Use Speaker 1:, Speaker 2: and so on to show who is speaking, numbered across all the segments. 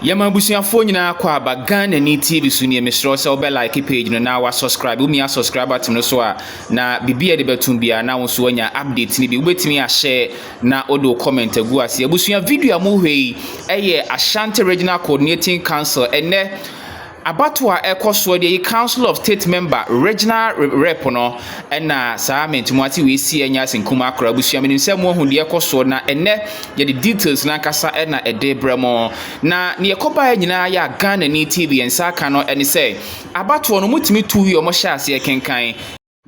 Speaker 1: Yama busuafo nyina kwa aba Ghanaweb TV so ne mesro se obe like page no na wa subscribe umi a subscribe button no so a na bibia de betum bia na wo so anya update ni bi wetimi a share na odo comment agu ase abusua video amuhwei eye Ashanti Regional Coordinating Council ene Abatwa ekoso de Council of State Member Regional Rep no na saa mentimati we si anya senkuma akra busua menim mo hu de ekoso na ene ye the details na kasa na ede bremo na ne yekoba nyina ya Ghanaweb TV ensa aka no ene say abatwa no mutimi tuhi omo hya ase kenkan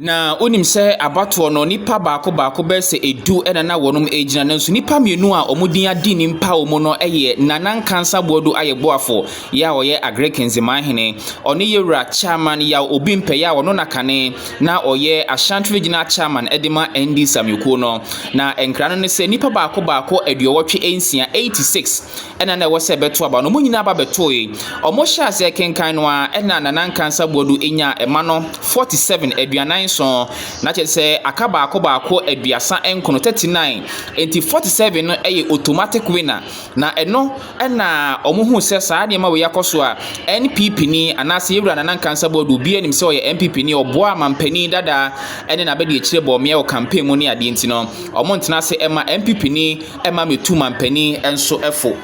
Speaker 1: na onim se abato no nipa baako be se edu na wonum ejina nanso nipa mienu a omudin adi nimpa omo no eye nanan kansa bodu ayeboafo ya oye agrekenziman hene oni yewura chairman ya obi mpe ya wono nakane na oye Ashanti Regional Chairman edema ND Samyuko no na enkrano ne se nipa baako eduowotwe ensia 86 na wose beto aba no munyina aba beto yi omo hya ase kenkan no a na nanan kansa bodu enya ema no 47 eduanan so na chese akaba baako aduasa enkono 39 enti 47 no eye automatic winner na eno na omuhu se saa de ma we yakoso a NPP ni anase yewura nanan kansa bodu bi anim se oye NPP ni oboa mampani dada ene na bede ekire bo me o campaign mu ni ade enti no omontena se ema NPP ni ema metu mampani enso efo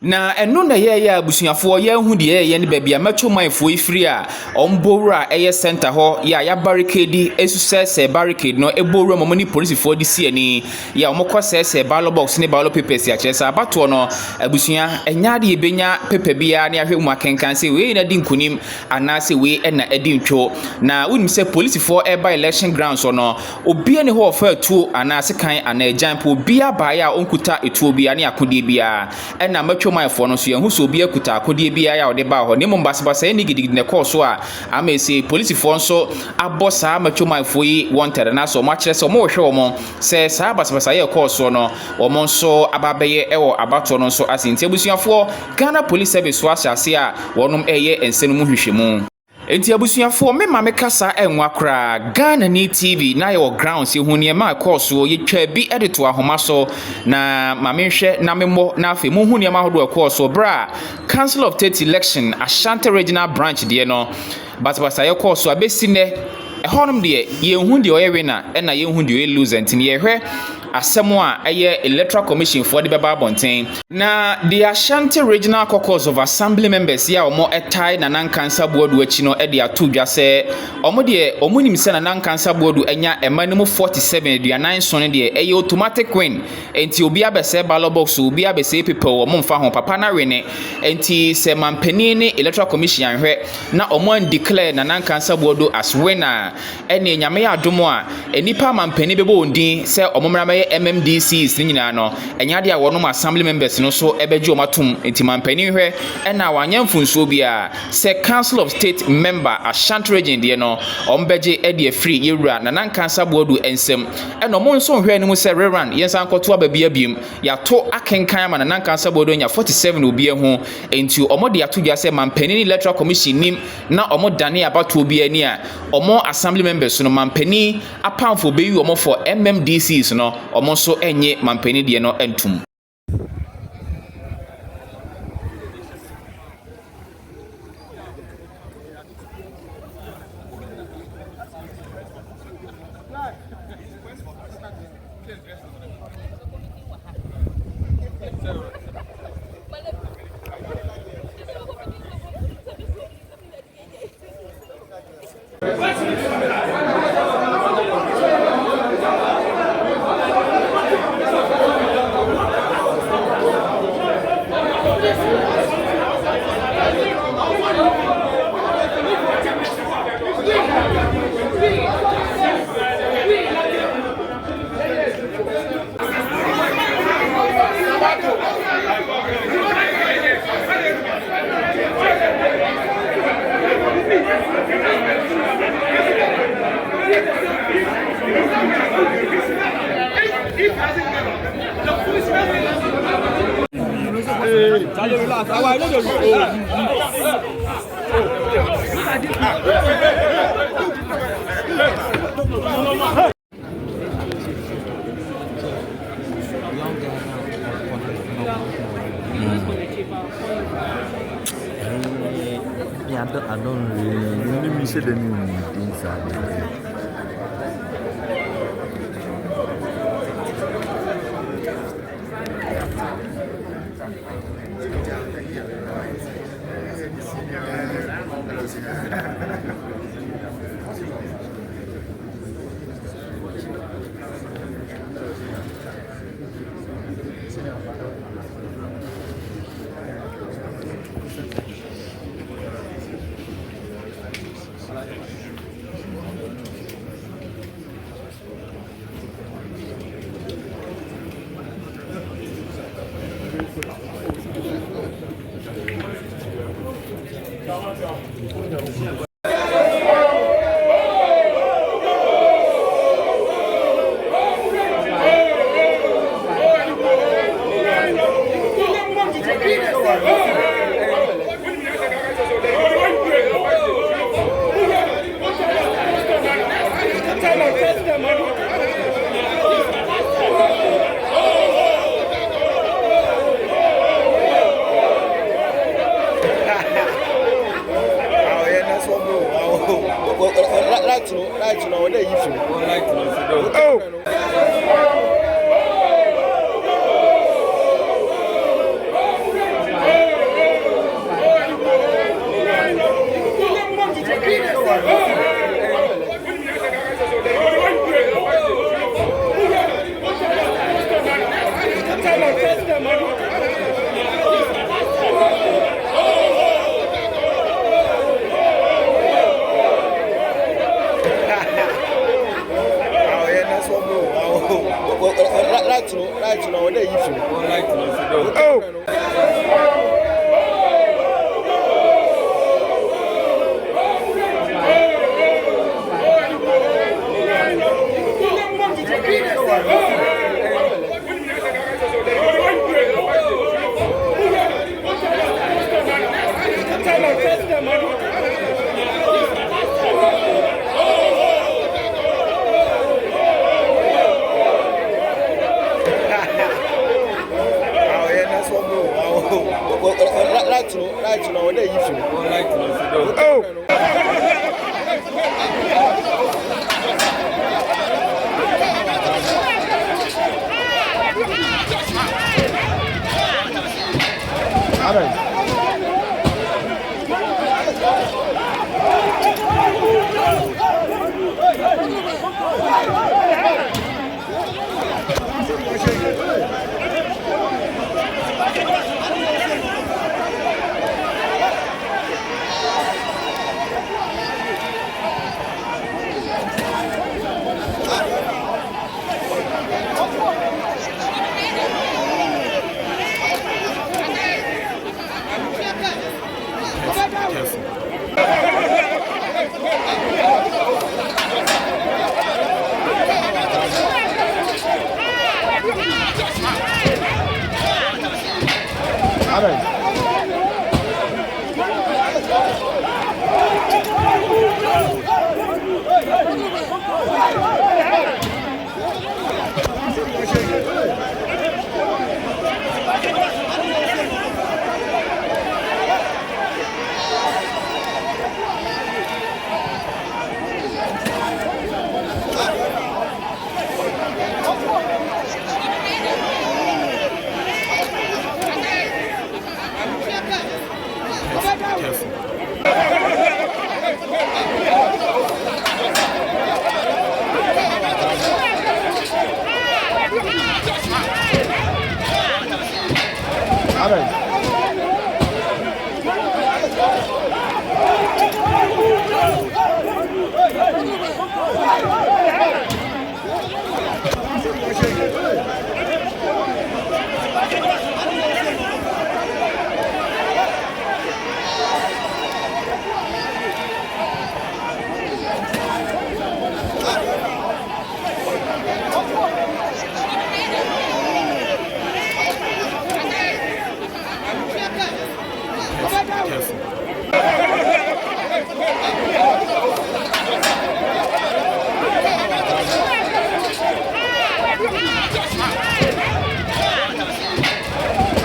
Speaker 1: na eno na ye abusuafo ye hu de ye ne babia Machomen fo ifiri a ombowura eye center ho ya barricade esusese barricade no ebowura momoni police fo de si ani ya omokosese ballot box ne ballot papers ya chesa abato no abusua enya de ebenya paper bia ne ahwe mu akenkan se we na di nkunim anase we na edi ntwo na wonim se police fo by election grounds no obia ne ho fa atuo anase kan anagyanpo bia ba ya onkuta etuo bia ne akode bia na Machomen fo no so yehu so bia kuta akode bia ya ode ba ho ne mombasa ni gidigidi ne course a amese police fo nso abosa Machomen fo yi wanted na so ma kire so mo hwe omo se saa basabasa ye course no omo nso ababeye ewo abato no nso asinti abusuafo Ghana Police Service so asiase a wonum eye ensenu mu hwehwemu enti abusuafo mema mekasa enwa kra Ghanaweb TV na yo grounds ye huni ma course ye twa bi edito ahoma so na mamehwe na memmo na afi mu huni ma hodo course bra Council of State Election Ashanti Regional Branch de no basabasa ye course abesi ne ehonum de ye hu de oye winner na ye hu de oye loser enti ye hwe asemo a eye electoral commission for the baba bonten na the Ashanti Regional Caucus of Assembly members ya omo etai na nankansa board wachi no e de atodwa se omo de omunim se na nankansa board enya emanum 47 eduanan so ne de eye automatic win enti obi abese ballot box obi abese people omo mfa ho papa na wene enti se mampani ne electoral commission anhwe na omo declare na nankansa board as winner ene nyame ya adomo a enipa mampani bebo ondin se omo MMDCs ni nyina no enya de a wonum assembly members no so ebeji omatum enti mampani hwe na wanyamfunso bia se Council of State Member Ashanti Region de no ombeje e de free yewura na nankansa bodu ensem no mo nso hwe ni mu se rerun yensan koto ababia biem ya to akenkan ma na nankansa bodu nya 47 obi ho enti omo de atodwa se mampani ni electoral commission nim na omo dane abato obi ani a omo assembly members no mampani apamfo beyi omo for MMDCs no omo so enye mampani de no entum
Speaker 2: don't really miss it inside.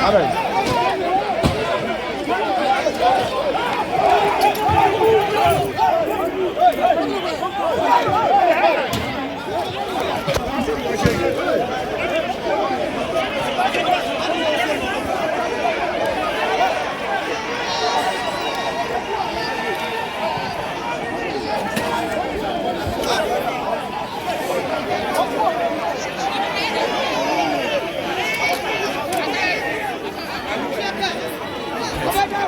Speaker 3: All right.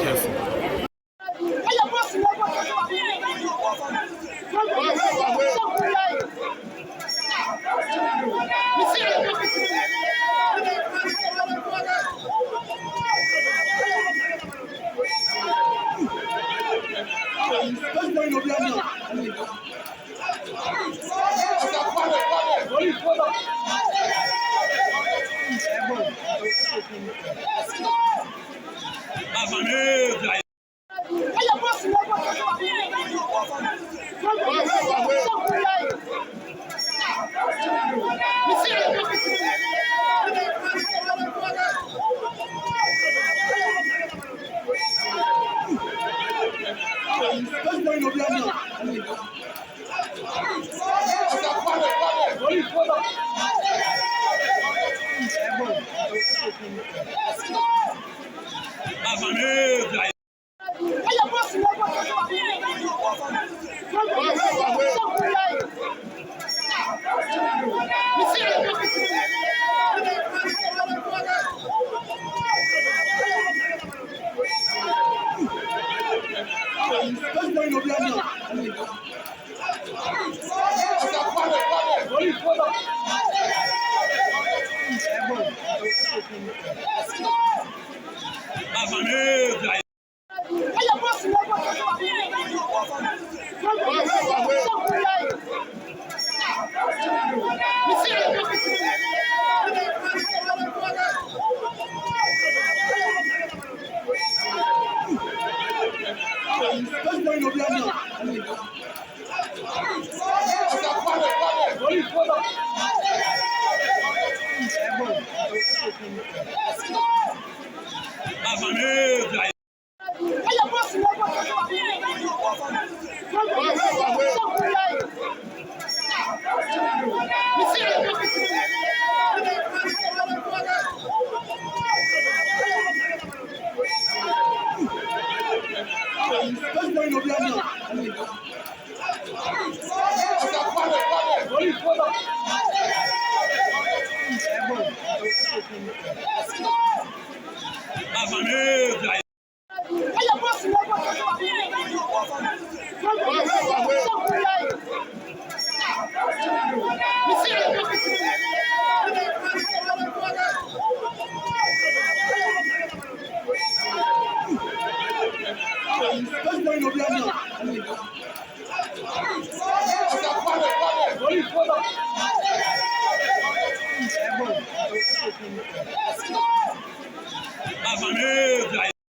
Speaker 2: careful.